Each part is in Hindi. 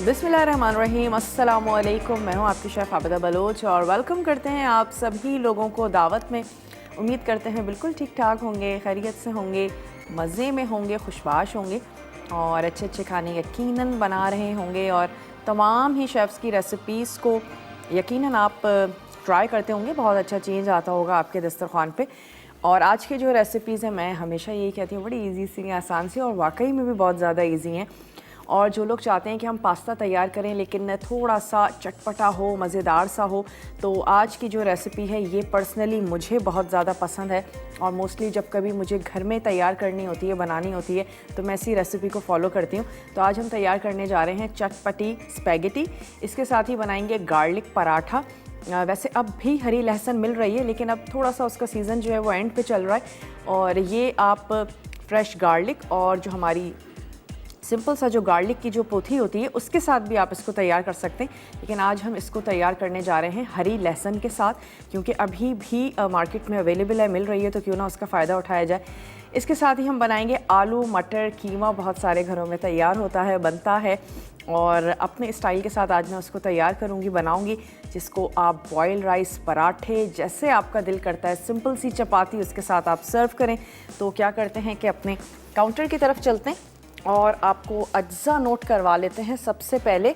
बिस्मिल्लाहिर्रहमानिर्रहीम, अस्सलामुअलैकुम। मैं हूँ आपकी शेफ़ आबिदा बलोच और वेलकम करते हैं आप सभी लोगों को दावत में। उम्मीद करते हैं बिल्कुल ठीक ठाक होंगे, खैरियत से होंगे, मज़े में होंगे, खुशबाश होंगे और अच्छे अच्छे खाने यकीनन बना रहे होंगे। और तमाम ही शेफ़्स की रेसिपीज़ को यकीनन आप ट्राई करते होंगे, बहुत अच्छा चेंज आता होगा आपके दस्तरखान पे। और आज की जो रेसिपीज़ हैं, मैं हमेशा यही कहती हूँ, बड़ी इजी सी, आसान सी और वाकई में भी बहुत ज़्यादा इजी हैं। और जो लोग चाहते हैं कि हम पास्ता तैयार करें लेकिन थोड़ा सा चटपटा हो, मज़ेदार सा हो, तो आज की जो रेसिपी है ये पर्सनली मुझे बहुत ज़्यादा पसंद है। और मोस्टली जब कभी मुझे घर में तैयार करनी होती है, बनानी होती है, तो मैं इसी रेसिपी को फॉलो करती हूँ। तो आज हम तैयार करने जा रहे हैं चटपटी स्पैगेटी। इसके साथ ही बनाएंगे गार्लिक पराठा। वैसे अब भी हरी लहसुन मिल रही है, लेकिन अब थोड़ा सा उसका सीज़न जो है वो एंड पे चल रहा है। और ये आप फ्रेश गार्लिक और जो हमारी सिंपल सा जो गार्लिक की जो पोथी होती है उसके साथ भी आप इसको तैयार कर सकते हैं, लेकिन आज हम इसको तैयार करने जा रहे हैं हरी लहसुन के साथ, क्योंकि अभी भी मार्केट में अवेलेबल है, मिल रही है, तो क्यों ना उसका फ़ायदा उठाया जाए। इसके साथ ही हम बनाएंगे आलू मटर कीमा। बहुत सारे घरों में तैयार होता है, बनता है, और अपने स्टाइल के साथ आज मैं उसको तैयार करूँगी, बनाऊँगी, जिसको आप बॉयल राइस, पराठे, जैसे आपका दिल करता है, सिंपल सी चपाती उसके साथ आप सर्व करें। तो क्या करते हैं कि अपने काउंटर की तरफ चलते हैं और आपको अज्जा नोट करवा लेते हैं। सबसे पहले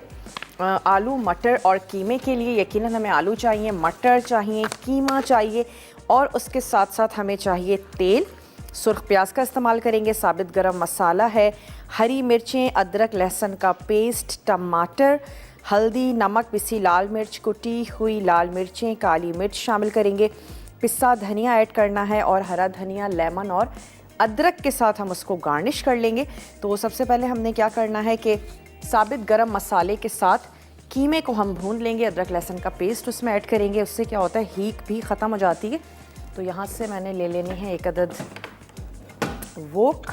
आलू मटर और कीमे के लिए यकीनन हमें आलू चाहिए, मटर चाहिए, कीमा चाहिए, और उसके साथ साथ हमें चाहिए तेल। सुर्ख प्याज का इस्तेमाल करेंगे, साबित गरम मसाला है, हरी मिर्चें, अदरक लहसुन का पेस्ट, टमाटर, हल्दी, नमक, पिसी लाल मिर्च, कुटी हुई लाल मिर्चें, काली मिर्च शामिल करेंगे, पिसा धनिया ऐड करना है, और हरा धनिया, लेमन और अदरक के साथ हम उसको गार्निश कर लेंगे। तो सबसे पहले हमने क्या करना है कि साबित गरम मसाले के साथ कीमे को हम भून लेंगे, अदरक लहसुन का पेस्ट उसमें ऐड करेंगे, उससे क्या होता है हीट भी ख़त्म हो जाती है। तो यहाँ से मैंने ले लेनी है एक अदद वोक,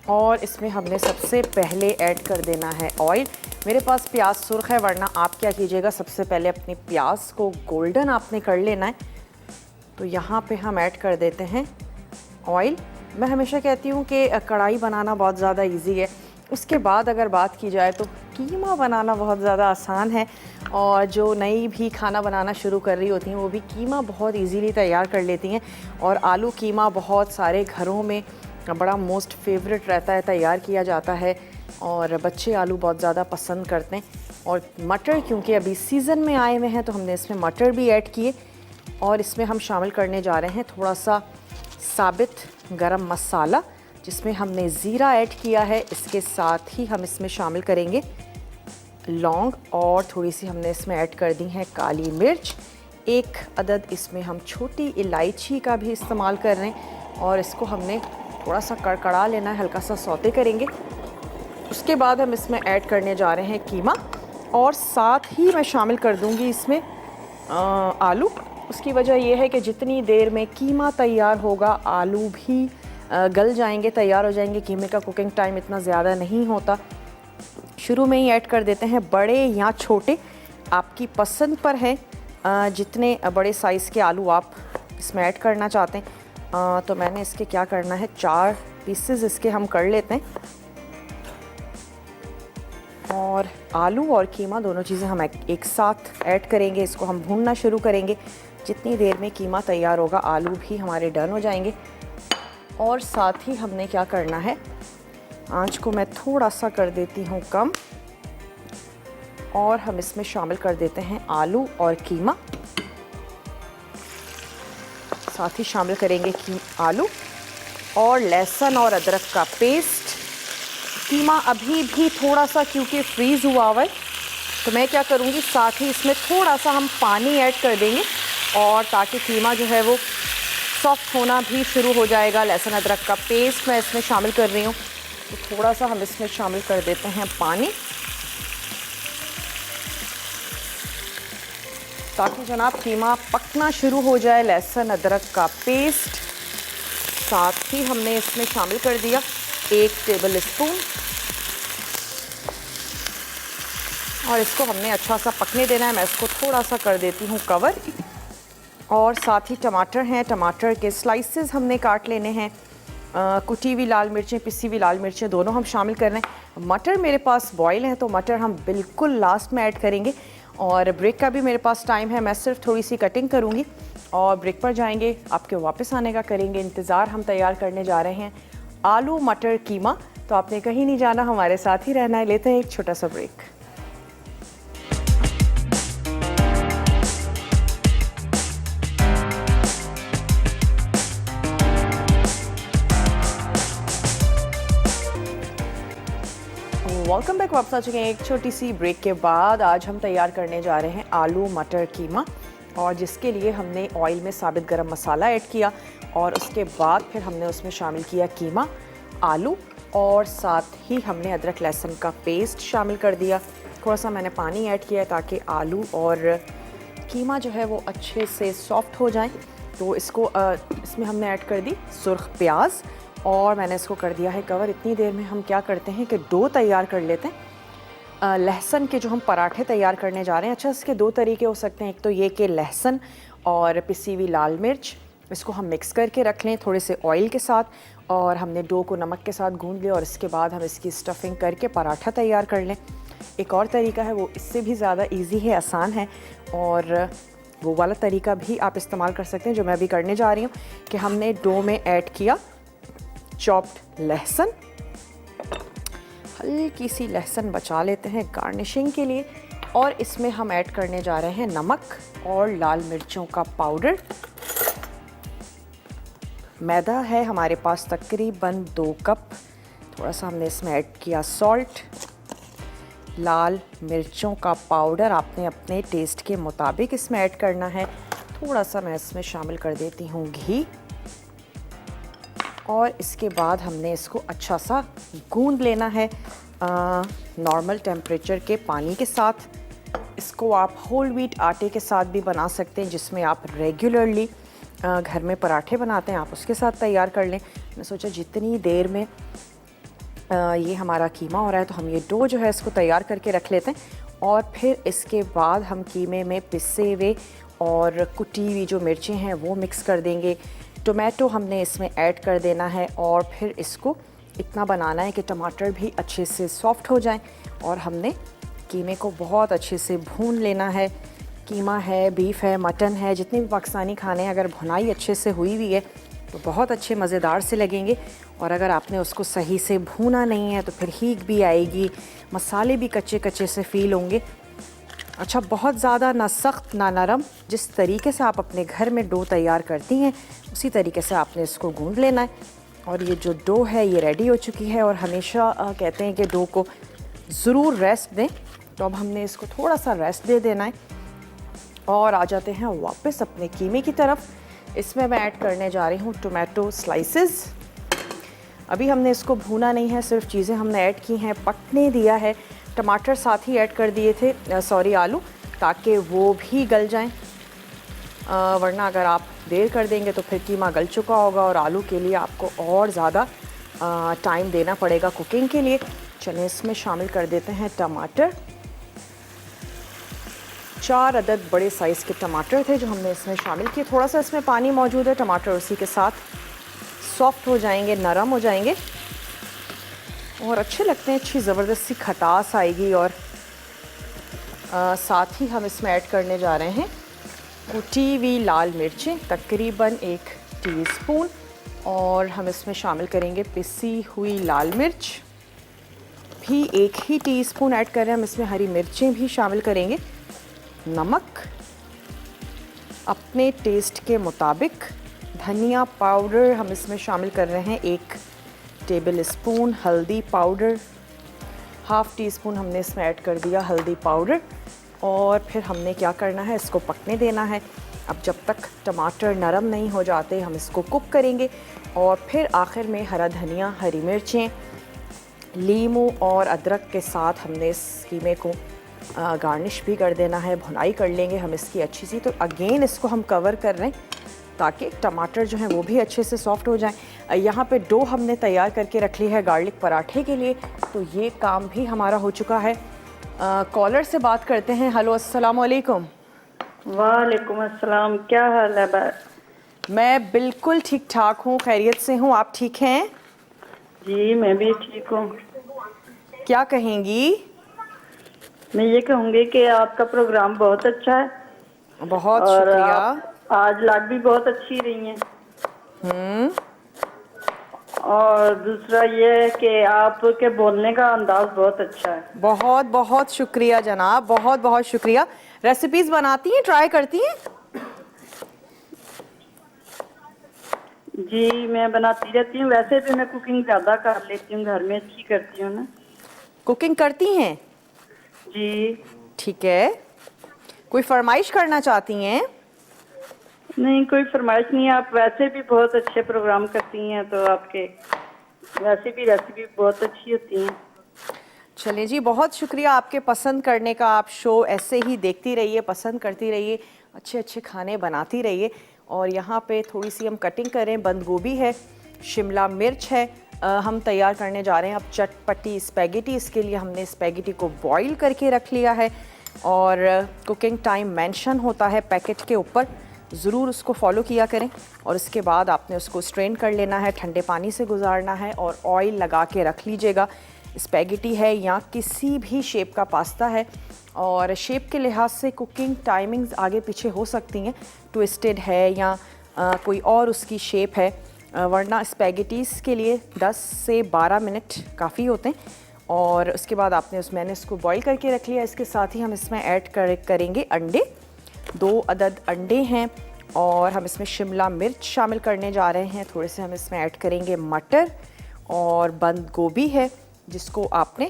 और इसमें हमने सबसे पहले ऐड कर देना है ऑयल। मेरे पास प्याज सुर्ख है, वरना आप क्या कीजिएगा, सबसे पहले अपने प्याज को गोल्डन आपने कर लेना है। तो यहाँ पे हम ऐड कर देते हैं ऑयल। मैं हमेशा कहती हूँ कि कढ़ाई बनाना बहुत ज़्यादा इजी है, उसके बाद अगर बात की जाए तो कीमा बनाना बहुत ज़्यादा आसान है। और जो नई भी खाना बनाना शुरू कर रही होती हैं वो भी कीमा बहुत इजीली तैयार कर लेती हैं। और आलू कीमा बहुत सारे घरों में बड़ा मोस्ट फेवरेट रहता है, तैयार किया जाता है, और बच्चे आलू बहुत ज़्यादा पसंद करते हैं। और मटर क्योंकि अभी सीज़न में आए हुए हैं, तो हमने इसमें मटर भी ऐड किए, और इसमें हम शामिल करने जा रहे हैं थोड़ा सा साबित गरम मसाला, जिसमें हमने ज़ीरा ऐड किया है। इसके साथ ही हम इसमें शामिल करेंगे लौंग, और थोड़ी सी हमने इसमें ऐड कर दी है काली मिर्च। एक अदद इसमें हम छोटी इलायची का भी इस्तेमाल कर रहे हैं, और इसको हमने थोड़ा सा कड़कड़ा लेना है, हल्का सा सौते करेंगे। उसके बाद हम इसमें ऐड करने जा रहे हैं कीमा, और साथ ही मैं शामिल कर दूँगी इसमें आलू। उसकी वजह यह है कि जितनी देर में कीमा तैयार होगा, आलू भी गल जाएंगे, तैयार हो जाएंगे। कीमे का कुकिंग टाइम इतना ज़्यादा नहीं होता। शुरू में ही ऐड कर देते हैं, बड़े या छोटे आपकी पसंद पर है, जितने बड़े साइज़ के आलू आप इसमें ऐड करना चाहते हैं। तो मैंने इसके क्या करना है, 4 पीसेस इसके हम कर लेते हैं, और आलू और कीमा दोनों चीज़ें हम एक साथ ऐड करेंगे। इसको हम भूनना शुरू करेंगे। जितनी देर में कीमा तैयार होगा, आलू भी हमारे डन हो जाएंगे। और साथ ही हमने क्या करना है, आंच को मैं थोड़ा सा कर देती हूँ कम, और हम इसमें शामिल कर देते हैं आलू और कीमा। साथ ही शामिल करेंगे आलू और लहसुन और अदरक का पेस्ट। कीमा अभी भी थोड़ा सा क्योंकि फ्रीज़ हुआ हुआ है, तो मैं क्या करूँगी, साथ ही इसमें थोड़ा सा हम पानी ऐड कर देंगे, और ताकि कीमा जो है वो सॉफ्ट होना भी शुरू हो जाएगा। लहसुन अदरक का पेस्ट मैं इसमें शामिल कर रही हूँ, तो थोड़ा सा हम इसमें शामिल कर देते हैं पानी, ताकि जनाब कीमा पकना शुरू हो जाए। लहसुन अदरक का पेस्ट साथ ही हमने इसमें शामिल कर दिया 1 टेबल स्पून, और इसको हमने अच्छा सा पकने देना है। मैं इसको थोड़ा सा कर देती हूँ कवर। और साथ ही टमाटर हैं, टमाटर के स्लाइसेस हमने काट लेने हैं। कुटी हुई लाल मिर्चें, पिसी हुई लाल मिर्चें दोनों हम शामिल कर रहे हैं। मटर मेरे पास बॉयल है तो मटर हम बिल्कुल लास्ट में ऐड करेंगे। और ब्रेक का भी मेरे पास टाइम है, मैं सिर्फ थोड़ी सी कटिंग करूँगी और ब्रेक पर जाएंगे, आपके वापस आने का करेंगे इंतज़ार। हम तैयार करने जा रहे हैं आलू मटर कीमा। तो आपने कहीं नहीं जाना, हमारे साथ ही रहना है। लेते हैं एक छोटा सा ब्रेक। Welcome back. वापस आ चुके हैं एक छोटी सी ब्रेक के बाद। आज हम तैयार करने जा रहे हैं आलू मटर कीमा, और जिसके लिए हमने ऑयल में साबित गरम मसाला ऐड किया और उसके बाद फिर हमने उसमें शामिल किया कीमा, आलू, और साथ ही हमने अदरक लहसुन का पेस्ट शामिल कर दिया। थोड़ा सा मैंने पानी ऐड किया ताकि आलू और कीमा जो है वो अच्छे से सॉफ्ट हो जाए। तो इसको इसमें हमने ऐड कर दी सुर्ख प्याज और मैंने इसको कर दिया है कवर। इतनी देर में हम क्या करते हैं कि डो तैयार कर लेते हैं लहसुन के, जो हम पराठे तैयार करने जा रहे हैं। अच्छा, इसके दो तरीके हो सकते हैं। एक तो ये कि लहसुन और पिसी हुई लाल मिर्च, इसको हम मिक्स करके रख लें थोड़े से ऑयल के साथ, और हमने डो को नमक के साथ गूंद लिया और इसके बाद हम इसकी स्टफिंग करके पराठा तैयार कर लें। एक और तरीका है, वो इससे भी ज़्यादा ईजी है, आसान है, और वो वाला तरीका भी आप इस्तेमाल कर सकते हैं जो मैं अभी करने जा रही हूँ। कि हमने डो में ऐड किया चॉप्ड लहसुन, हल्की सी लहसुन बचा लेते हैं गार्निशिंग के लिए, और इसमें हम ऐड करने जा रहे हैं नमक और लाल मिर्चों का पाउडर। मैदा है हमारे पास तकरीबन 2 कप। थोड़ा सा हमने इसमें ऐड किया सॉल्ट, लाल मिर्चों का पाउडर आपने अपने टेस्ट के मुताबिक इसमें ऐड करना है। थोड़ा सा मैं इसमें शामिल कर देती हूँ घी, और इसके बाद हमने इसको अच्छा सा गूंद लेना है नॉर्मल टेम्परेचर के पानी के साथ। इसको आप होल व्हीट आटे के साथ भी बना सकते हैं, जिसमें आप रेगुलरली घर में पराठे बनाते हैं, आप उसके साथ तैयार कर लें। मैं सोचा जितनी देर में ये हमारा कीमा हो रहा है तो हम ये डो जो है इसको तैयार करके रख लेते हैं, और फिर इसके बाद हम कीमे में पिसे हुए और कुटी हुई जो मिर्चें हैं वो मिक्स कर देंगे। टोमेटो हमने इसमें ऐड कर देना है, और फिर इसको इतना बनाना है कि टमाटर भी अच्छे से सॉफ्ट हो जाएं, और हमने कीमे को बहुत अच्छे से भून लेना है। कीमा है, बीफ है, मटन है, जितने भी पाकिस्तानी खाने हैं, अगर भुनाई अच्छे से हुई हुई है तो बहुत अच्छे मज़ेदार से लगेंगे, और अगर आपने उसको सही से भूना नहीं है तो फिर हीक भी आएगी, मसाले भी कच्चे कच्चे से फ़ील होंगे। अच्छा, बहुत ज़्यादा ना सख्त ना नरम, जिस तरीके से आप अपने घर में डो तैयार करती हैं उसी तरीके से आपने इसको गूंद लेना है। और ये जो डो है ये रेडी हो चुकी है, और हमेशा कहते हैं कि डो को ज़रूर रेस्ट दें, तो अब हमने इसको थोड़ा सा रेस्ट दे देना है। और आ जाते हैं वापस अपने कीमे की तरफ। इसमें मैं ऐड करने जा रही हूँ टोमेटो स्लाइसेस। अभी हमने इसको भूना नहीं है, सिर्फ चीज़ें हमने ऐड की हैं, पकने दिया है। टमाटर साथ ही ऐड कर दिए थे, आलू, ताकि वो भी गल जाएं, वरना अगर आप देर कर देंगे तो फिर कीमा गल चुका होगा और आलू के लिए आपको और ज़्यादा टाइम देना पड़ेगा कुकिंग के लिए। चलिए इसमें शामिल कर देते हैं टमाटर। 4 अदद बड़े साइज़ के टमाटर थे जो हमने इसमें शामिल किए। थोड़ा सा इसमें पानी मौजूद है, टमाटर उसी के साथ सॉफ्ट हो जाएंगे, नरम हो जाएंगे और अच्छे लगते हैं, अच्छी ज़बरदस्त सी खटास आएगी। और साथ ही हम इसमें ऐड करने जा रहे हैं कुटी हुई लाल मिर्चें, तकरीबन 1 टीस्पून, और हम इसमें शामिल करेंगे पिसी हुई लाल मिर्च भी 1 ही टीस्पून ऐड कर रहे हैं। हम इसमें हरी मिर्चें भी शामिल करेंगे, नमक अपने टेस्ट के मुताबिक, धनिया पाउडर हम इसमें शामिल कर रहे हैं 1 टेबल स्पून, हल्दी पाउडर 1/2 टीस्पून हमने इसमें ऐड कर दिया हल्दी पाउडर। और फिर हमने क्या करना है, इसको पकने देना है। अब जब तक टमाटर नरम नहीं हो जाते हम इसको कुक करेंगे, और फिर आखिर में हरा धनिया, हरी मिर्चें, लीमू और अदरक के साथ हमने इस कीमे को गार्निश भी कर देना है, भुनाई कर लेंगे हम इसकी अच्छी सी। तो अगेन इसको हम कवर कर रहे हैं ताकि टमाटर जो हैं वो भी अच्छे से सॉफ्ट हो जाएं। यहाँ पे डो हमने तैयार करके रख ली है गार्लिक पराठे के लिए, तो ये काम भी हमारा हो चुका है। कॉलर से बात करते हैं। हेलो, अस्सलाम वालेकुम। वालेकुम अस्सलाम, क्या हाल है? मैं बिल्कुल ठीक ठाक हूँ, खैरियत से हूँ। आप ठीक हैं? जी मैं भी ठीक हूँ। क्या कहेंगी? मैं ये कहूँगी कि आपका प्रोग्राम बहुत अच्छा है बहुत और शुक्रिया। आप आज लाग भी बहुत अच्छी रही हैं। और दूसरा ये है कि आपके बोलने का अंदाज बहुत अच्छा है। बहुत बहुत शुक्रिया जनाब, बहुत बहुत शुक्रिया। रेसिपीज बनाती हैं, ट्राई करती हैं? जी मैं बनाती रहती हूँ, वैसे भी मैं कुकिंग ज़्यादा कर लेती हूँ, घर में अच्छी करती हूँ ना। कुकिंग करती हैं? जी ठीक है। कोई फरमाइश करना चाहती हैं? नहीं, कोई फरमाइश नहीं है। आप वैसे भी बहुत अच्छे प्रोग्राम करती हैं, तो आपके वैसे भी रेसिपी बहुत अच्छी होती हैं। चलिए जी, बहुत शुक्रिया आपके पसंद करने का। आप शो ऐसे ही देखती रहिए, पसंद करती रहिए, अच्छे अच्छे खाने बनाती रहिए। और यहाँ पे थोड़ी सी हम कटिंग करें। बंद गोभी है, शिमला मिर्च है। हम तैयार करने जा रहे हैं अब चटपटी स्पैगेटी। इसके लिए हमने स्पैगेटी को बॉईल करके रख लिया है और कुकिंग टाइम मेंशन होता है पैकेट के ऊपर, ज़रूर उसको फॉलो किया करें। और उसके बाद आपने उसको स्ट्रेन कर लेना है, ठंडे पानी से गुजारना है और ऑयल लगा के रख लीजिएगा। स्पैगेटी है या किसी भी शेप का पास्ता है, और शेप के लिहाज से कुकिंग टाइमिंग्स आगे पीछे हो सकती हैं, ट्विस्टेड है या कोई और उसकी शेप है, वरना स्पैगेटीज़ के लिए 10 से 12 मिनट काफ़ी होते हैं। और उसके बाद मैंने इसको बॉईल करके रख लिया। इसके साथ ही हम इसमें ऐड करेंगे अंडे। 2 अदद अंडे हैं और हम इसमें शिमला मिर्च शामिल करने जा रहे हैं। थोड़े से हम इसमें ऐड करेंगे मटर और बंद गोभी है, जिसको आपने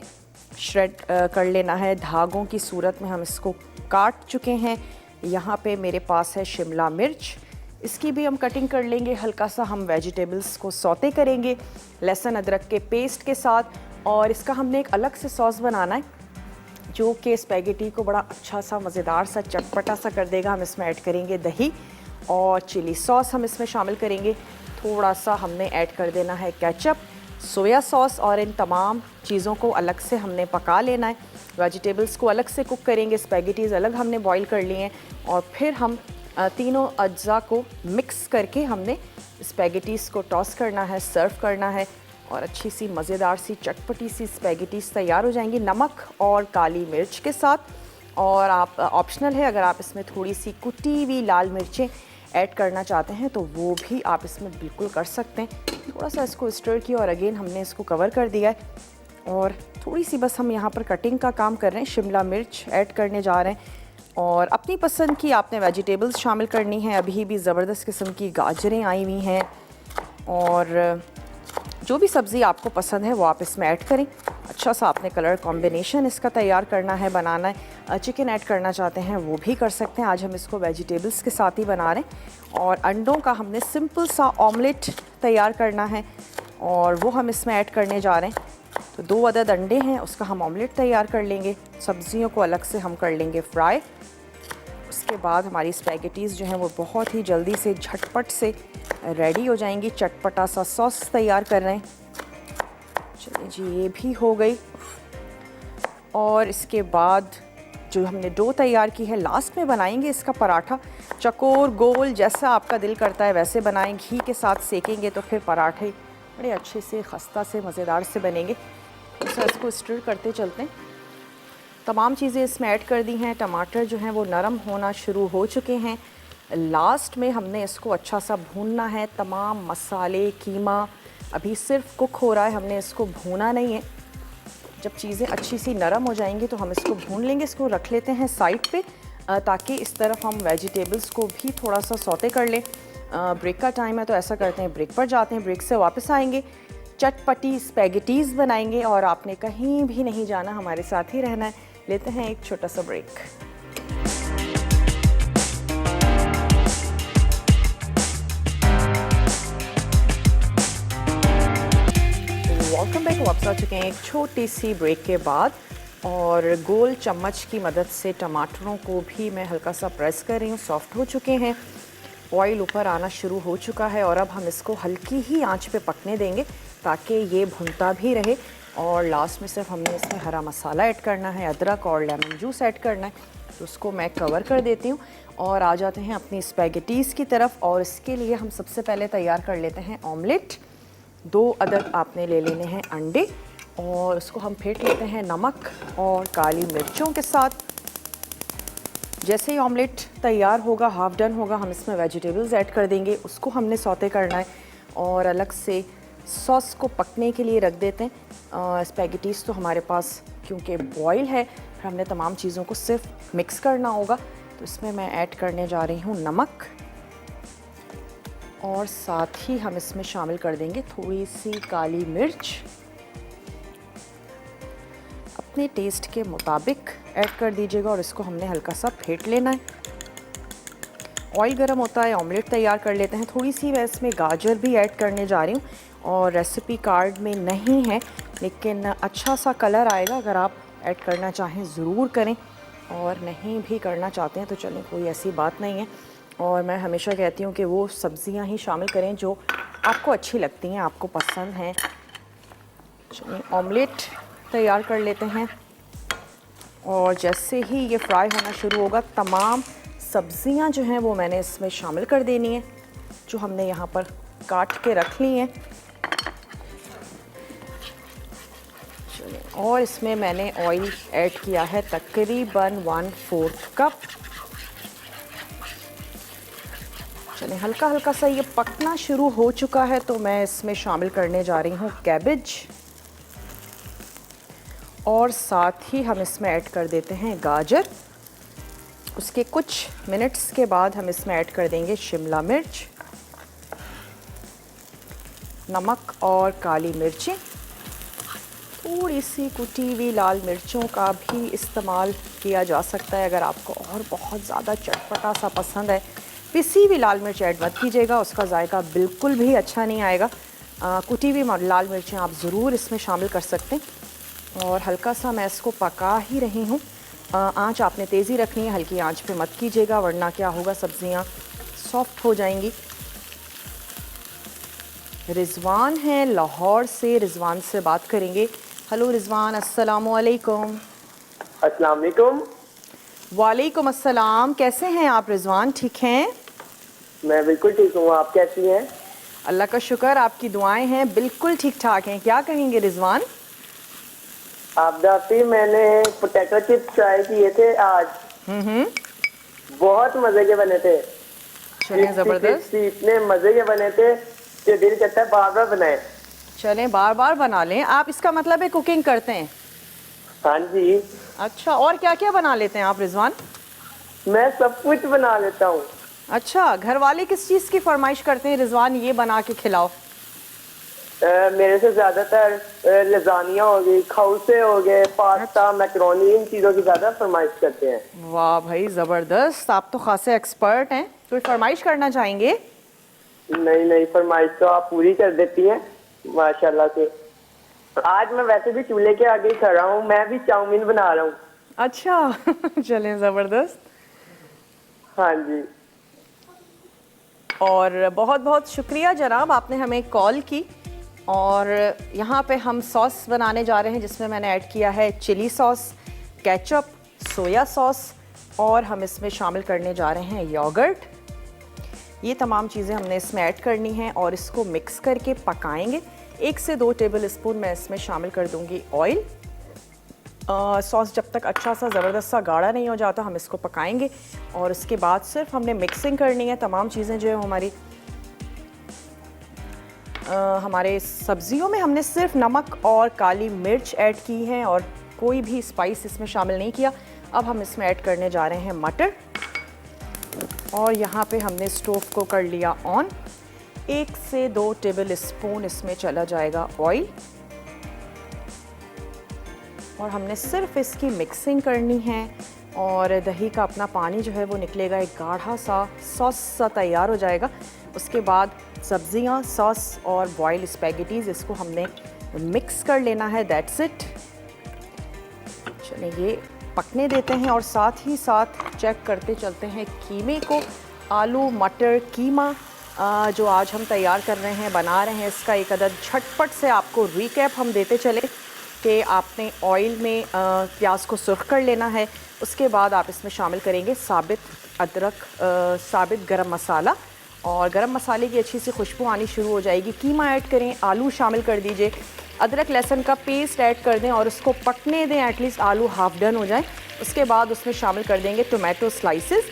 श्रेड कर लेना है। धागों की सूरत में हम इसको काट चुके हैं। यहाँ पे मेरे पास है शिमला मिर्च, इसकी भी हम कटिंग कर लेंगे। हल्का सा हम वेजिटेबल्स को सौते करेंगे लहसुन अदरक के पेस्ट के साथ। और इसका हमने एक अलग से सॉस बनाना है जो कि स्पैगेटी को बड़ा अच्छा सा मज़ेदार सा चटपटा सा कर देगा। हम इसमें ऐड करेंगे दही और चिली सॉस हम इसमें शामिल करेंगे। थोड़ा सा हमने ऐड कर देना है केचप, सोया सॉस, और इन तमाम चीज़ों को अलग से हमने पका लेना है। वेजिटेबल्स को अलग से कुक करेंगे, स्पैगेटीज़ अलग हमने बॉईल कर लिए हैं। और फिर हम तीनों अज्जा को मिक्स करके हमने स्पैगेटीज़ को टॉस करना है, सर्व करना है, और अच्छी सी मज़ेदार सी चटपटी सी स्पैगेटीज़ तैयार हो जाएंगी नमक और काली मिर्च के साथ। और आप ऑप्शनल है, अगर आप इसमें थोड़ी सी कुटी हुई लाल मिर्चें ऐड करना चाहते हैं तो वो भी आप इसमें बिल्कुल कर सकते हैं। थोड़ा सा इसको स्टर किया और अगेन हमने इसको कवर कर दिया है। और थोड़ी सी बस हम यहाँ पर कटिंग का काम कर रहे हैं। शिमला मिर्च ऐड करने जा रहे हैं और अपनी पसंद की आपने वेजिटेबल्स शामिल करनी है। अभी भी ज़बरदस्त किस्म की गाजरें आई हुई हैं और जो भी सब्ज़ी आपको पसंद है वो आप इसमें ऐड करें। अच्छा सा आपने कलर कॉम्बिनेशन इसका तैयार करना है, बनाना है। चिकन ऐड करना चाहते हैं वो भी कर सकते हैं। आज हम इसको वेजिटेबल्स के साथ ही बना रहे हैं। और अंडों का हमने सिंपल सा ऑमलेट तैयार करना है और वो हम इसमें ऐड करने जा रहे हैं। तो 2 अदद अंडे हैं, उसका हम ऑमलेट तैयार कर लेंगे। सब्जियों को अलग से हम कर लेंगे फ्राई। उसके बाद हमारी स्पैगेटीज़ जो हैं वो बहुत ही जल्दी से झटपट से रेडी हो जाएंगी। चटपटा सा सॉस तैयार कर रहे हैं। चलिए जी, ये भी हो गई। और इसके बाद जो हमने डो तैयार की है, लास्ट में बनाएंगे इसका पराठा। चकोर गोल जैसा आपका दिल करता है वैसे बनाएं, घी के साथ सेकेंगे तो फिर पराठे बड़े अच्छे से खस्ता से मज़ेदार से बनेंगे। तो इसको स्टर करते चलते हैं। तमाम चीज़ें इसमें ऐड कर दी हैं। टमाटर जो हैं वो नरम होना शुरू हो चुके हैं। लास्ट में हमने इसको अच्छा सा भूनना है। तमाम मसाले, कीमा अभी सिर्फ कुक हो रहा है, हमने इसको भूना नहीं है। जब चीज़ें अच्छी सी नरम हो जाएंगी तो हम इसको भून लेंगे। इसको रख लेते हैं साइड पे ताकि इस तरफ हम वेजिटेबल्स को भी थोड़ा सा सौते कर लें। ब्रेक का टाइम है तो ऐसा करते हैं, ब्रेक पर जाते हैं। ब्रेक से वापस आएंगे, चटपटी स्पैगेटीज़ बनाएंगे और आपने कहीं भी नहीं जाना, हमारे साथ ही रहना है। लेते हैं एक छोटा सा ब्रेक। Welcome back. वापस आ चुके हैं एक छोटी सी ब्रेक के बाद। और गोल चम्मच की मदद से टमाटरों को भी मैं हल्का सा प्रेस कर रही हूँ। सॉफ्ट हो चुके हैं, ऑयल ऊपर आना शुरू हो चुका है। और अब हम इसको हल्की ही आंच पे पकने देंगे ताकि ये भुनता भी रहे। और लास्ट में सिर्फ हमने इसमें हरा मसाला ऐड करना है, अदरक और लेमन जूस ऐड करना है। तो उसको मैं कवर कर देती हूँ और आ जाते हैं अपनी स्पैगेटीज़ की तरफ। और इसके लिए हम सबसे पहले तैयार कर लेते हैं ऑमलेट। 2 अदद आपने ले लेने हैं अंडे और उसको हम फेंट लेते हैं नमक और काली मिर्चों के साथ। जैसे ही ऑमलेट तैयार होगा, हाफ डन होगा, हम इसमें वेजिटेबल्स ऐड कर देंगे। उसको हमने सौते करना है और अलग से सॉस को पकने के लिए रख देते हैं। स्पैगेटीज़ तो हमारे पास क्योंकि बॉयल है, फिर हमने तमाम चीज़ों को सिर्फ मिक्स करना होगा। तो इसमें मैं ऐड करने जा रही हूँ नमक और साथ ही हम इसमें शामिल कर देंगे थोड़ी सी काली मिर्च। अपने टेस्ट के मुताबिक ऐड कर दीजिएगा और इसको हमने हल्का सा फेंट लेना है। ऑयल गर्म होता है, ऑमलेट तैयार कर लेते हैं। थोड़ी सी मैं इसमें गाजर भी ऐड करने जा रही हूँ और रेसिपी कार्ड में नहीं है, लेकिन अच्छा सा कलर आएगा। अगर आप ऐड करना चाहें ज़रूर करें और नहीं भी करना चाहते हैं तो चलें, कोई ऐसी बात नहीं है। और मैं हमेशा कहती हूँ कि वो सब्ज़ियाँ ही शामिल करें जो आपको अच्छी लगती हैं, आपको पसंद हैं। चलिए ऑमलेट तैयार कर लेते हैं और जैसे ही ये फ्राई होना शुरू होगा, तमाम सब्ज़ियाँ जो हैं वो मैंने इसमें शामिल कर देनी है, जो हमने यहाँ पर काट के रख ली हैं। चलिए, और इसमें मैंने ऑयल ऐड किया है तकरीबन 1/4 कप। चलिए हल्का हल्का सा ये पकना शुरू हो चुका है तो मैं इसमें शामिल करने जा रही हूँ कैबेज और साथ ही हम इसमें ऐड कर देते हैं गाजर। उसके कुछ मिनट्स के बाद हम इसमें ऐड कर देंगे शिमला मिर्च, नमक और काली मिर्चें। थोड़ी सी कुटी हुई लाल मिर्चों का भी इस्तेमाल किया जा सकता है अगर आपको और बहुत ज़्यादा चटपटा सा पसंद है। पिसी हुई लाल मिर्च ऐड मत कीजिएगा, उसका जायका बिल्कुल भी अच्छा नहीं आएगा। कुटी हुई लाल मिर्चें आप ज़रूर इसमें शामिल कर सकते हैं। और हल्का सा मैं इसको पका ही रही हूँ। आंच आपने तेज़ी रखनी है, हल्की आंच पे मत कीजिएगा वरना क्या होगा, सब्ज़ियाँ सॉफ्ट हो जाएंगी। रिजवान है लाहौर से, रिजवान से बात करेंगे। हेलो रिजवान, अस्सलाम वालेकुम। अस्सलाम वालेकुम। वालेकुम अस्सलाम, कैसे हैं आप रिजवान, ठीक हैं? मैं बिल्कुल ठीक हूँ, आप कैसी हैं? अल्लाह का शुक्र, आपकी दुआएं हैं, बिल्कुल ठीक ठाक हैं। क्या कहेंगे रिजवान? आप दाती, मैंने पोटैटो चिप्स ट्राई किए थे आज। बहुत मजे के बने थे। चलें ज़बरदस्त, इतने मजे के बने थे कि दिल करता है बार बार बनाए। चलें बार बार बना लें। आप, इसका मतलब है कुकिंग करते हैं? हाँ जी। अच्छा, और क्या क्या बना लेते हैं आप रिजवान? मैं सब कुछ बना लेता हूँ। अच्छा, घर वाले किस चीज़ की फरमाइश करते हैं रिजवान ये बना के खिलाओ? मेरे से ज्यादातर लजानिया हो गई, खौसे हो गए, पास्ता, मैकरोनी, इन चीजों की ज्यादा फरमाइश करते हैं। वाह भाई ज़बरदस्त, आप तो खासे एक्सपर्ट हैं। कोई फरमाइश करना चाहेंगे? नहीं नहीं, फरमाइश तो आप पूरी कर देती हैं माशाल्लाह से। आज मैं वैसे भी चूल्हे के आगे ही खड़ा हूँ, मैं भी चाउमीन बना रहा हूँ। अच्छा चलें ज़बरदस्त। हाँ जी। और बहुत बहुत शुक्रिया जनाब, आपने हमें कॉल की। और यहाँ पे हम सॉस बनाने जा रहे हैं जिसमें मैंने ऐड किया है chilli sauce, ketchup, soya sauce और हम इसमें शामिल करने जा रहे हैं योगर्ट। ये तमाम चीज़ें हमने इसमें ऐड करनी हैं और इसको मिक्स करके पकाएंगे। 1 से 2 टेबल स्पून मैं इसमें शामिल कर दूंगी ऑयल। सॉस जब तक अच्छा सा ज़बरदस्त सा गाढ़ा नहीं हो जाता हम इसको पकाएंगे। और उसके बाद सिर्फ हमने मिक्सिंग करनी है। तमाम चीज़ें जो है हमारे सब्जियों में हमने सिर्फ नमक और काली मिर्च ऐड की हैं और कोई भी स्पाइस इसमें शामिल नहीं किया। अब हम इसमें ऐड करने जा रहे हैं मटर और यहाँ पे हमने स्टोव को कर लिया ऑन। 1 से 2 टेबल स्पून इसमें चला जाएगा ऑयल और हमने सिर्फ इसकी मिक्सिंग करनी है और दही का अपना पानी जो है वो निकलेगा, एक गाढ़ा सा सॉस सा तैयार हो जाएगा। उसके बाद सब्जियां, सॉस और बॉइल्ड स्पैगेटीज़, इसको हमने मिक्स कर लेना है। That's it. चलिए ये पकने देते हैं और साथ ही साथ चेक करते चलते हैं कीमे को। आलू मटर कीमा जो आज हम तैयार कर रहे हैं, बना रहे हैं, इसका एक अदद झटपट से आपको रिकैप हम देते चले। कि आपने ऑयल में प्याज को सुर्ख कर लेना है। उसके बाद आप इसमें शामिल करेंगे साबित अदरक, साबित गरम मसाला, और गरम मसाले की अच्छी सी खुशबू आनी शुरू हो जाएगी। कीमा ऐड करें, आलू शामिल कर दीजिए, अदरक लहसुन का पेस्ट ऐड कर दें और उसको पकने दें, एटलीस्ट आलू हाफ डन हो जाए। उसके बाद उसमें शामिल कर देंगे टोमेटो स्लाइसेस,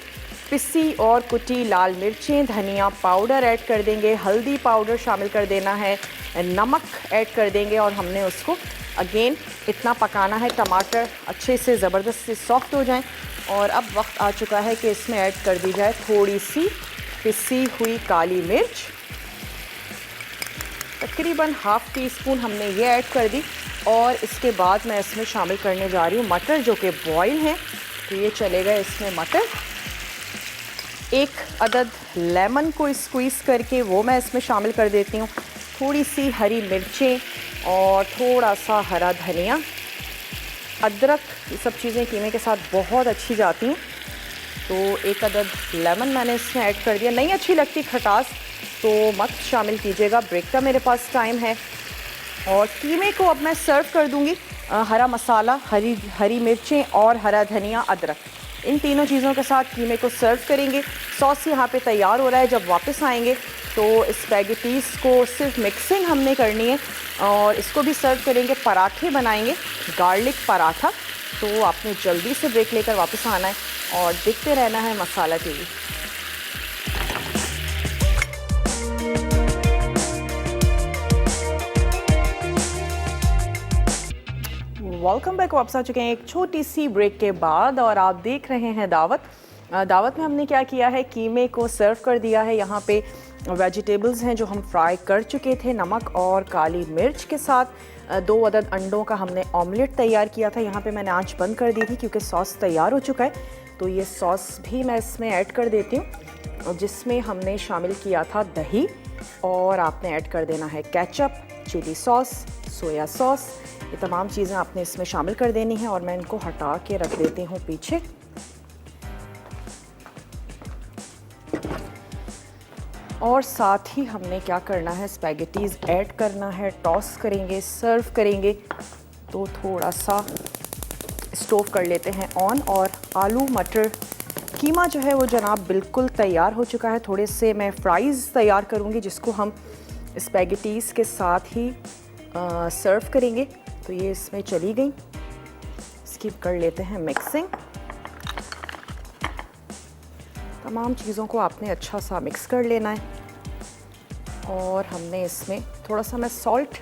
पिसी और कुटी लाल मिर्चें, धनिया पाउडर ऐड कर देंगे, हल्दी पाउडर शामिल कर देना है, नमक ऐड कर देंगे और हमने उसको अगेन इतना पकाना है टमाटर अच्छे से ज़बरदस्त से सॉफ्ट हो जाएं। और अब वक्त आ चुका है कि इसमें ऐड कर दी जाए थोड़ी सी पिसी हुई काली मिर्च, तकरीबन हाफ़ टी स्पून हमने ये ऐड कर दी। और इसके बाद मैं इसमें शामिल करने जा रही हूँ मटर, जो कि बॉयल हैं, तो ये चलेगा इसमें मटर। एक अदद लेमन को स्क्वीज़ करके वो मैं इसमें शामिल कर देती हूँ, थोड़ी सी हरी मिर्चें और थोड़ा सा हरा धनिया, अदरक, ये सब चीज़ें कीमे के साथ बहुत अच्छी जाती हैं। तो एक अदद लेमन मैंने इसमें ऐड कर दिया। नहीं अच्छी लगती खटास तो मत शामिल कीजिएगा, ब्रेक का मेरे पास टाइम है। और कीमे को अब मैं सर्व कर दूंगी। हरा मसाला, हरी मिर्चें और हरा धनिया, अदरक, इन तीनों चीज़ों के साथ कीमे को सर्व करेंगे। सॉस यहाँ पे तैयार हो रहा है। जब वापस आएंगे तो स्पैगेटीज़ को सिर्फ मिक्सिंग हमने करनी है और इसको भी सर्व करेंगे। पराठे बनाएंगे, गार्लिक पराठा। तो आपने जल्दी से ब्रेक लेकर वापस आना है और देखते रहना है मसाला टीवी। Welcome back. वापस आ चुके हैं एक छोटी सी ब्रेक के बाद और आप देख रहे हैं दावत। दावत में हमने क्या किया है, कीमे को सर्व कर दिया है। यहाँ पे वेजिटेबल्स हैं जो हम फ्राई कर चुके थे नमक और काली मिर्च के साथ। 2 अदद अंडों का हमने ऑमलेट तैयार किया था। यहाँ पे मैंने आंच बंद कर दी थी क्योंकि सॉस तैयार हो चुका है। तो ये सॉस भी मैं इसमें ऐड कर देती हूँ, जिसमें हमने शामिल किया था दही, और आपने ऐड कर देना है ketchup, chilli sauce, soya sauce. ये तमाम चीज़ें आपने इसमें शामिल कर देनी है और मैं इनको हटा के रख देती हूँ पीछे। और साथ ही हमने क्या करना है, स्पैगेटीज़ ऐड करना है, टॉस करेंगे, सर्व करेंगे। तो थोड़ा सा स्टोव कर लेते हैं ऑन। और आलू मटर कीमा जो है वो जनाब बिल्कुल तैयार हो चुका है। थोड़े से मैं फ्राइज़ तैयार करूँगी जिसको हम स्पैगेटीज़ के साथ ही सर्व करेंगे। तो ये इसमें चली गई। इसकी कर लेते हैं मिक्सिंग। तमाम चीज़ों को आपने अच्छा सा मिक्स कर लेना है। और हमने इसमें थोड़ा सा मैं सॉल्ट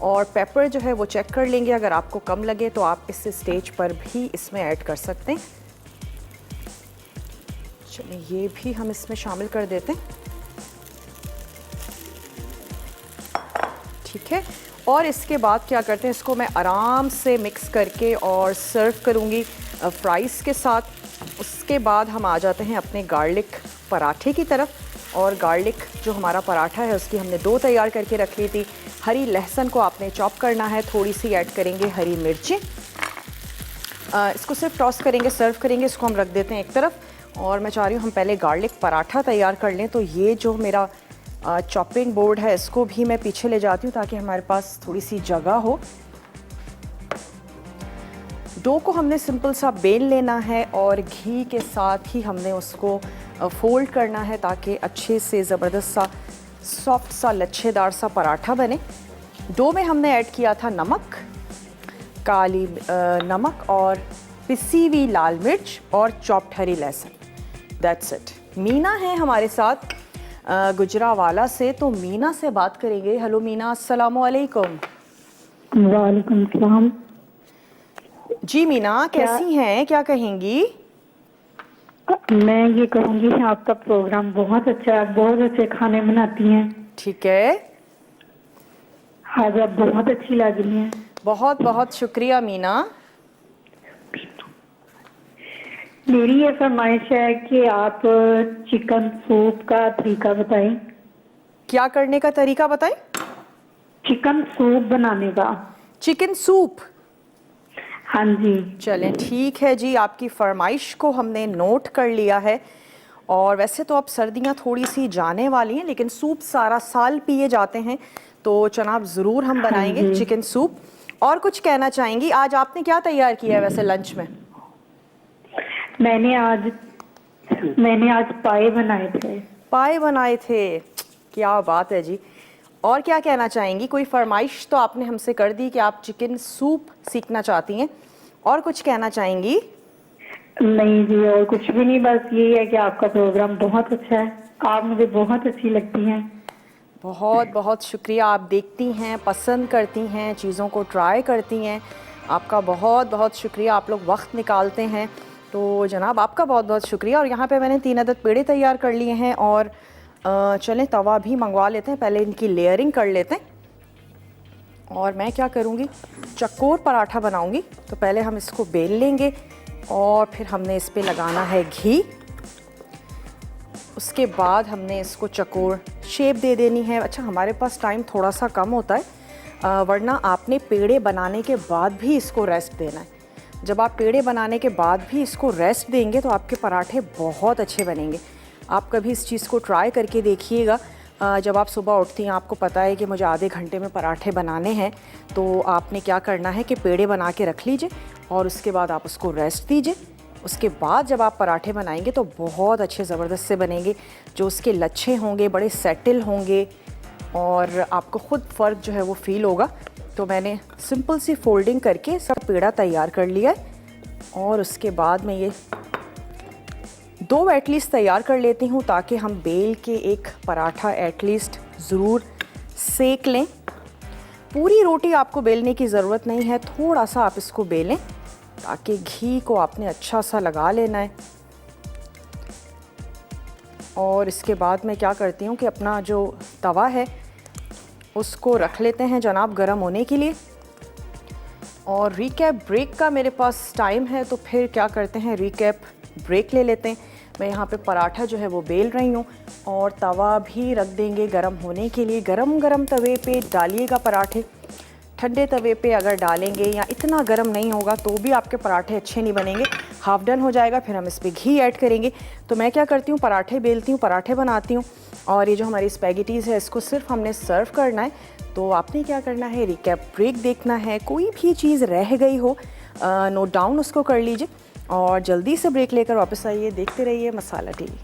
और पेपर जो है वो चेक कर लेंगे। अगर आपको कम लगे तो आप इस स्टेज पर भी इसमें ऐड कर सकते हैं। चलिए ये भी हम इसमें शामिल कर देते हैं। ठीक है। और इसके बाद क्या करते हैं, इसको मैं आराम से मिक्स करके और सर्व करूँगी फ्राइज़ के साथ। उसके बाद हम आ जाते हैं अपने गार्लिक पराठे की तरफ। और गार्लिक जो हमारा पराठा है उसकी हमने 2 तैयार करके रख ली थी। हरी लहसुन को आपने चॉप करना है, थोड़ी सी ऐड करेंगे हरी मिर्चें। इसको सिर्फ टॉस करेंगे, सर्व करेंगे। इसको हम रख देते हैं एक तरफ। और मैं चाह रही हूँ हम पहले गार्लिक पराठा तैयार कर लें। तो ये जो मेरा चॉपिंग बोर्ड है इसको भी मैं पीछे ले जाती हूँ ताकि हमारे पास थोड़ी सी जगह हो। डो को हमने सिंपल सा बेल लेना है और घी के साथ ही हमने उसको फोल्ड करना है ताकि अच्छे से ज़बरदस्त सा सॉफ्ट सा लच्छेदार सा पराठा बने। डो में हमने ऐड किया था नमक, काली नमक और पिसी हुई लाल मिर्च और चॉप्ड हरी लहसुन। That's it. मीना है हमारे साथ गुजरावाला से, तो मीना से बात करेंगे। हेलो मीना, अस्सलाम वालेकुम। वालेकुम सलाम। जी मीना, कैसी हैं, क्या कहेंगी? मैं ये कहूँगी कि आपका प्रोग्राम बहुत अच्छा है, बहुत अच्छे खाने बनाती हैं। ठीक है, आज आप बहुत अच्छी लग रही हैं। बहुत बहुत शुक्रिया मीना। मेरी ये फरमाइश है कि आप चिकन सूप का तरीका बताएं। क्या करने का तरीका बताएं? चिकन सूप बनाने का। Chicken soup? हाँ जी। चलें ठीक है जी, आपकी फरमाइश को हमने नोट कर लिया है। और वैसे तो अब सर्दियां थोड़ी सी जाने वाली हैं, लेकिन सूप सारा साल पिए जाते हैं, तो जनाब ज़रूर हम बनाएंगे चिकन सूप। और कुछ कहना चाहेंगी? आज आपने क्या तैयार किया है वैसे लंच में? मैंने आज पाए बनाए थे। पाए बनाए थे, क्या बात है जी। और क्या कहना चाहेंगी? कोई फरमाइश तो आपने हमसे कर दी कि आप चिकन सूप सीखना चाहती हैं, और कुछ कहना चाहेंगी? नहीं जी, और कुछ भी नहीं, बस यही है कि आपका प्रोग्राम बहुत अच्छा है, आप मुझे बहुत अच्छी लगती हैं। बहुत बहुत शुक्रिया। आप देखती हैं, पसंद करती हैं, चीज़ों को ट्राई करती हैं, आपका बहुत बहुत शुक्रिया। आप लोग वक्त निकालते हैं, तो जनाब आपका बहुत बहुत शुक्रिया। और यहाँ पे मैंने 3 अदद पेड़े तैयार कर लिए हैं, और चलें तवा भी मंगवा लेते हैं, पहले इनकी लेयरिंग कर लेते हैं। और मैं क्या करूँगी, चकोर पराठा बनाऊँगी। तो पहले हम इसको बेल लेंगे और फिर हमने इस पे लगाना है घी। उसके बाद हमने इसको चकोर शेप दे देनी है। अच्छा, हमारे पास टाइम थोड़ा सा कम होता है, वरना आपने पेड़े बनाने के बाद भी इसको रेस्ट देना है। जब आप पेड़े बनाने के बाद भी इसको रेस्ट देंगे तो आपके पराठे बहुत अच्छे बनेंगे। आप कभी इस चीज़ को ट्राई करके देखिएगा। जब आप सुबह उठती हैं, आपको पता है कि मुझे आधे घंटे में पराठे बनाने हैं, तो आपने क्या करना है कि पेड़े बना के रख लीजिए और उसके बाद आप उसको रेस्ट दीजिए। उसके बाद जब आप पराठे बनाएंगे तो बहुत अच्छे ज़बरदस्त से बनेंगे। जो उसके लच्छे होंगे बड़े सेटल होंगे और आपको ख़ुद फ़र्क जो है वो फ़ील होगा। तो मैंने सिंपल सी फोल्डिंग करके सब पेड़ा तैयार कर लिया है, और उसके बाद मैं ये 2 एटलीस्ट तैयार कर लेती हूँ, ताकि हम बेल के एक पराठा एटलीस्ट ज़रूर सेक लें। पूरी रोटी आपको बेलने की ज़रूरत नहीं है, थोड़ा सा आप इसको बेलें, ताकि घी को आपने अच्छा सा लगा लेना है। और इसके बाद मैं क्या करती हूँ कि अपना जो तवा है उसको रख लेते हैं जनाब गरम होने के लिए। और रिकैप ब्रेक का मेरे पास टाइम है, तो फिर क्या करते हैं, रिकैप ब्रेक ले लेते हैं। मैं यहाँ पे पराठा जो है वो बेल रही हूँ, और तवा भी रख देंगे गरम होने के लिए। गरम गरम तवे पे डालिएगा पराठे। ठंडे तवे पे अगर डालेंगे या इतना गर्म नहीं होगा तो भी आपके पराठे अच्छे नहीं बनेंगे। हाफ डन हो जाएगा, फिर हम इस पर घी ऐड करेंगे। तो मैं क्या करती हूँ, पराठे बेलती हूँ, पराठे बनाती हूँ, और ये जो हमारी स्पैगेटीज़ है इसको सिर्फ हमने सर्व करना है। तो आपने क्या करना है, रिकैप ब्रेक देखना है। कोई भी चीज़ रह गई हो नोट डाउन उसको कर लीजिए, और जल्दी से ब्रेक लेकर वापस आइए। देखते रहिए मसाला टीवी।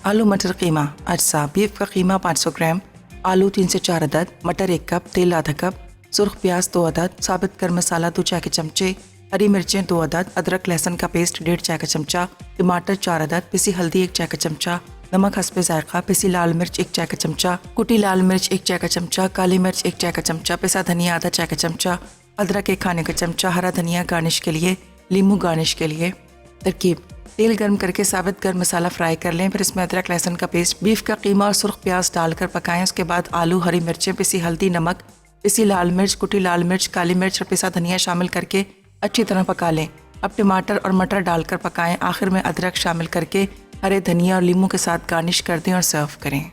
आलू मटर कीमा अज्जा। बीफ का कीमा 500 ग्राम, आलू 3 से 4 अदद, मटर 1 कप, तेल आधा कप, सुर्ख प्याज 2 अदद, साबित गर्म मसाला 2 चाय के चमचे, हरी मिर्चें 2 अदद, अदरक लहसुन का पेस्ट 1.5 चाय का चमचा, टमाटर 4 अदद, पिसी हल्दी 1 चाय का चमचा, नमक हस्बे जायका, पिसी लाल मिर्च 1 चाय का चमचा, कुटी लाल मिर्च 1 चाय का चमचा, काली मिर्च 1 चाय का चमचा, पिसा धनिया आधा चाय का चमचा, अदरक 1 खाने का चमचा, हरा धनिया गार्निश के लिए, नींबू गार्निश के लिए। तरकीब: तेल गर्म करके साबित गर्म मसाला फ्राई कर लें, फिर इसमें अदरक लहसुन का पेस्ट, बीफ का कीमा और सुर्ख प्याज डालकर पकाएं। उसके बाद आलू, हरी मिर्चें, पिसी हल्दी, नमक, पिसी लाल मिर्च, कुटी लाल मिर्च, काली मिर्च और पिसा धनिया शामिल करके अच्छी तरह पका लें। अब टमाटर और मटर डालकर पकाएं। आखिर में अदरक शामिल करके हरे धनिया और नींबू के साथ गार्निश कर दें और सर्व करें।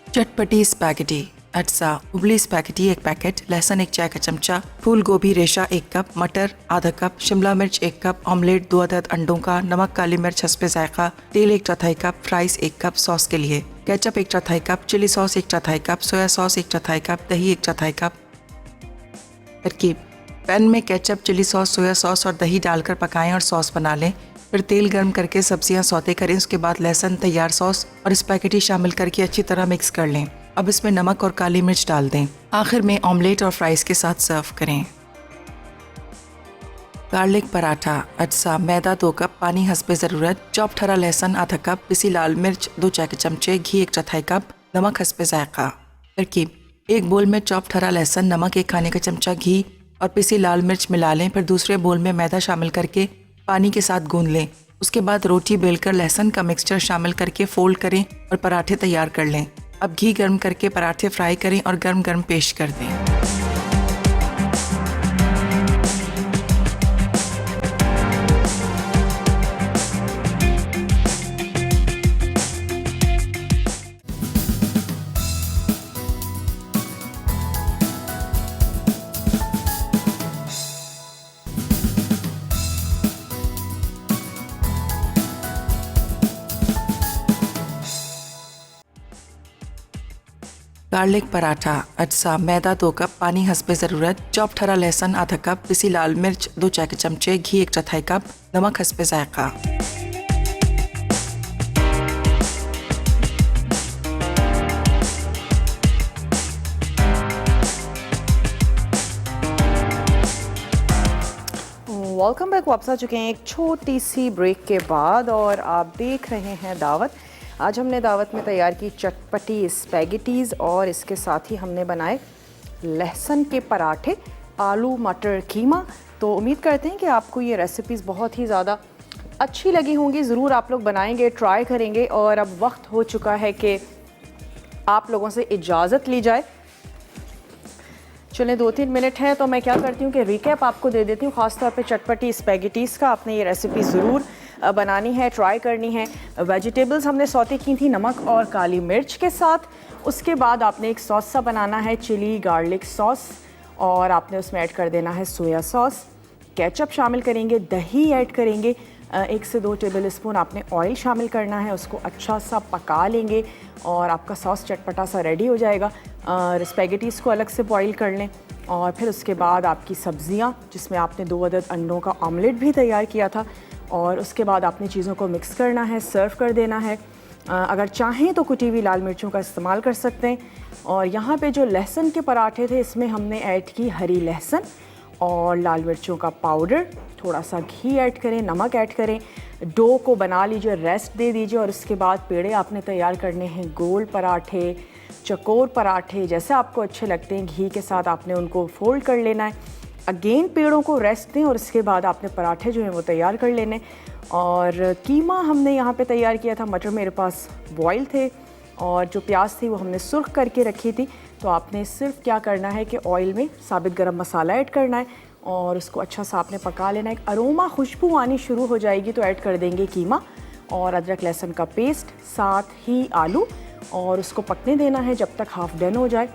चटपटी स्पैगेटी अज्जा। उबली स्पैगेटी 1 पैकेट, लहसुन 1 चाय का चमचा, फूल गोभी रेशा 1 कप, मटर आधा कप, शिमला मिर्च 1 कप, ऑमलेट 2 अदद अंडों का, नमक, काली मिर्च हस्बे जायका, तेल 1/4 कप, फ्राइज 1 कप, सॉस के लिए ketchup 1/4 cup, chilli sauce 1/4 cup, soya sauce 1/4 cup, दही 1/4 कप। तरकीब: पैन में ketchup, chilli sauce, soya sauce और दही डालकर पकाएं और सॉस बना लें। फिर तेल गर्म करके सब्जियां सौते करें। उसके बाद लहसुन, तैयार सॉस और स्पैगेटी शामिल करके अच्छी तरह मिक्स कर लें। अब इसमें नमक और काली मिर्च डाल दें। आखिर में ऑमलेट और फ्राइज के साथ सर्व करें। गार्लिक पराठा अज्जा। मैदा 2 कप, पानी हस्बे ज़रूरत, चॉप्ड हरा लहसुन आधा कप, पिसी लाल मिर्च 2 चाय के चमचे, घी 1/4 कप, नमक हस्बे जायका। तरकीब: 1 बोल में चॉप्ड हरा लहसुन, नमक 1 खाने का चमचा, घी और पिसी लाल मिर्च मिला लें। फिर दूसरे बोल में मैदा शामिल करके पानी के साथ गूंद लें। उसके बाद रोटी बेलकर लहसुन का मिक्सचर शामिल करके फोल्ड करें और पराठे तैयार कर लें। अब घी गर्म करके पराठे फ्राई करें और गर्म गर्म पेश कर दें। गार्लिक पराठा अज्जा मैदा 2 कप, पानी हस्बे ज़रूरत, चॉप्ड हरा लहसुन आधा कप, पिसी लाल मिर्च 2 चाय के चमचे, घी 1/4 कप, नमक हस्बे जायका। Welcome back. वापस आ चुके हैं एक छोटी सी ब्रेक के बाद और आप देख रहे हैं दावत। आज हमने दावत में तैयार की चटपटी स्पैगेटीज़ और इसके साथ ही हमने बनाए लहसुन के पराठे, आलू मटर कीमा। तो उम्मीद करते हैं कि आपको ये रेसिपीज़ बहुत ही ज़्यादा अच्छी लगी होंगी। ज़रूर आप लोग बनाएंगे, ट्राई करेंगे। और अब वक्त हो चुका है कि आप लोगों से इजाज़त ली जाए। चलें 2-3 मिनट हैं तो मैं क्या करती हूँ कि रिकैप आपको दे देती हूँ, ख़ासतौर पे चटपटी स्पैगेटीज़ का। आपने ये रेसिपी ज़रूर बनानी है, ट्राई करनी है। वेजिटेबल्स हमने सौते की थी नमक और काली मिर्च के साथ। उसके बाद आपने एक सॉस सा बनाना है, चिली गार्लिक सॉस, और आपने उसमें ऐड कर देना है सोया सॉस। केचप शामिल करेंगे, दही ऐड करेंगे, 1 से 2 टेबल स्पून आपने ऑयल शामिल करना है। उसको अच्छा सा पका लेंगे और आपका सॉस चटपटा सा रेडी हो जाएगा। स्पैगेटीज़ को अलग से बॉईल कर लें और फिर उसके बाद आपकी सब्ज़ियाँ, जिसमें आपने 2 अदद अंडों का ऑमलेट भी तैयार किया था, और उसके बाद आपने चीज़ों को मिक्स करना है, सर्व कर देना है। अगर चाहें तो कुटी हुई लाल मिर्चों का इस्तेमाल कर सकते हैं। और यहाँ पे जो लहसुन के पराठे थे, इसमें हमने ऐड की हरी लहसुन और लाल मिर्चों का पाउडर, थोड़ा सा घी ऐड करें, नमक ऐड करें, डो को बना लीजिए, रेस्ट दे दीजिए। और उसके बाद पेड़े आपने तैयार करने हैं, गोल पराठे, चकोर पराठे, जैसे आपको अच्छे लगते हैं। घी के साथ आपने उनको फोल्ड कर लेना है। अगेन पेड़ों को रेस्ट दें और उसके बाद आपने पराठे जो हैं वो तैयार कर लेने। और कीमा हमने यहाँ पे तैयार किया था, मटर मेरे पास बॉयल थे और जो प्याज थी वो हमने सुर्ख करके रखी थी। तो आपने सिर्फ क्या करना है कि ऑयल में साबित गरम मसाला ऐड करना है और उसको अच्छा सा आपने पका लेना है। एक अरोमा खुशबू आनी शुरू हो जाएगी तो ऐड कर देंगे कीमा और अदरक लहसुन का पेस्ट, साथ ही आलू, और उसको पकने देना है जब तक हाफ डन हो जाए।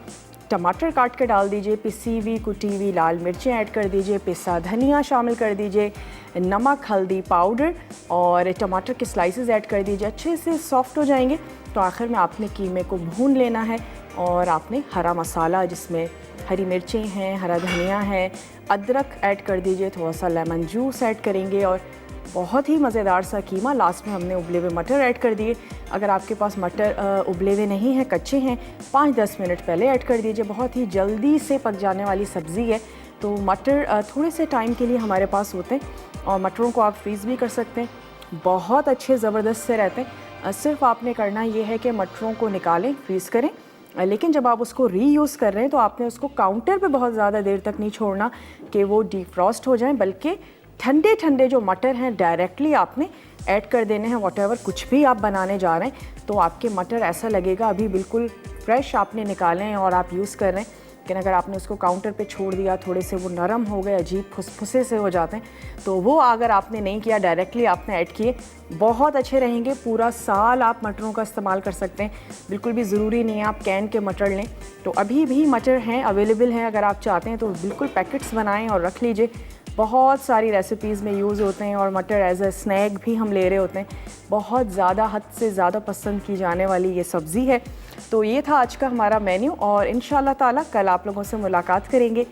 टमाटर काट के डाल दीजिए, पिसी हुई कुटी हुई लाल मिर्चें ऐड कर दीजिए, पिसा धनिया शामिल कर दीजिए, नमक हल्दी पाउडर और टमाटर के स्लाइसेस ऐड कर दीजिए। अच्छे से सॉफ्ट हो जाएंगे तो आखिर में आपने कीमे को भून लेना है और आपने हरा मसाला, जिसमें हरी मिर्चें हैं, हरा धनिया है, अदरक ऐड कर दीजिए, थोड़ा सा लेमन जूस ऐड करेंगे और बहुत ही मज़ेदार सा कीमा। लास्ट में हमने उबले हुए मटर ऐड कर दिए। अगर आपके पास मटर उबले हुए नहीं हैं, कच्चे हैं, 5-10 मिनट पहले ऐड कर दीजिए। बहुत ही जल्दी से पक जाने वाली सब्ज़ी है तो मटर थोड़े से टाइम के लिए हमारे पास होते हैं और मटरों को आप फ्रीज़ भी कर सकते हैं, बहुत अच्छे ज़बरदस्त से रहते हैं। सिर्फ आपने करना ये है कि मटरों को निकालें, फ्रीज़ करें, लेकिन जब आप उसको रीयूज़ कर रहे हैं तो आपने उसको काउंटर पे बहुत ज़्यादा देर तक नहीं छोड़ना कि वो डीफ्रॉस्ट हो जाएं, बल्कि ठंडे ठंडे जो मटर हैं डायरेक्टली आपने ऐड कर देने हैं। व्हाटएवर कुछ भी आप बनाने जा रहे हैं तो आपके मटर ऐसा लगेगा अभी बिल्कुल फ्रेश आपने निकाले हैं और आप यूज़ कर रहे हैं। लेकिन अगर आपने उसको काउंटर पे छोड़ दिया, थोड़े से वो नरम हो गए, अजीब फुसफुसे से हो जाते हैं, तो वो अगर आपने नहीं किया, डायरेक्टली आपने ऐड किए, बहुत अच्छे रहेंगे। पूरा साल आप मटरों का इस्तेमाल कर सकते हैं, बिल्कुल भी ज़रूरी नहीं है आप कैन के मटर लें। तो अभी भी मटर हैं, अवेलेबल हैं, अगर आप चाहते हैं तो बिल्कुल पैकेट्स बनाएं और रख लीजिए। बहुत सारी रेसिपीज़ में यूज़ होते हैं और मटर एज अ स्नैक भी हम ले रहे होते हैं। बहुत ज़्यादा, हद से ज़्यादा पसंद की जाने वाली ये सब्ज़ी है। तो ये था आज का हमारा मेन्यू और इंशाल्लाह ताला कल आप लोगों से मुलाकात करेंगे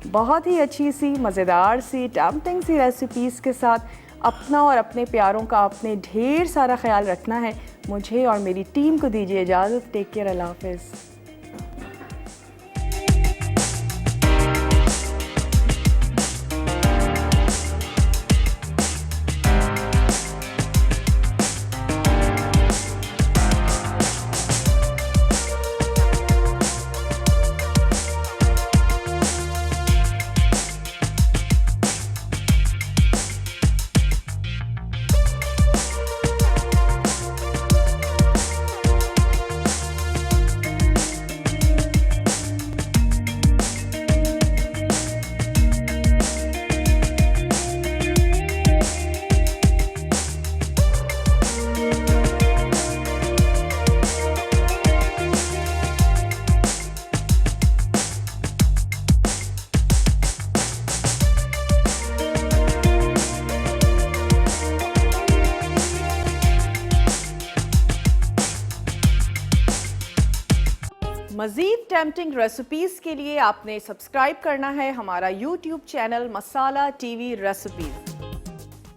बहुत ही अच्छी सी, मज़ेदार सी, टेम्पटिंग सी रेसिपीज़ के साथ। अपना और अपने प्यारों का आपने ढेर सारा ख्याल रखना है। मुझे और मेरी टीम को दीजिए इजाज़त। टेक केयर, अल्लाह हाफ़िज़। मज़ीद टेम्पटिंग रेसिपीज़ के लिए आपने सब्सक्राइब करना है हमारा YouTube चैनल मसाला TV रेसिपीज़।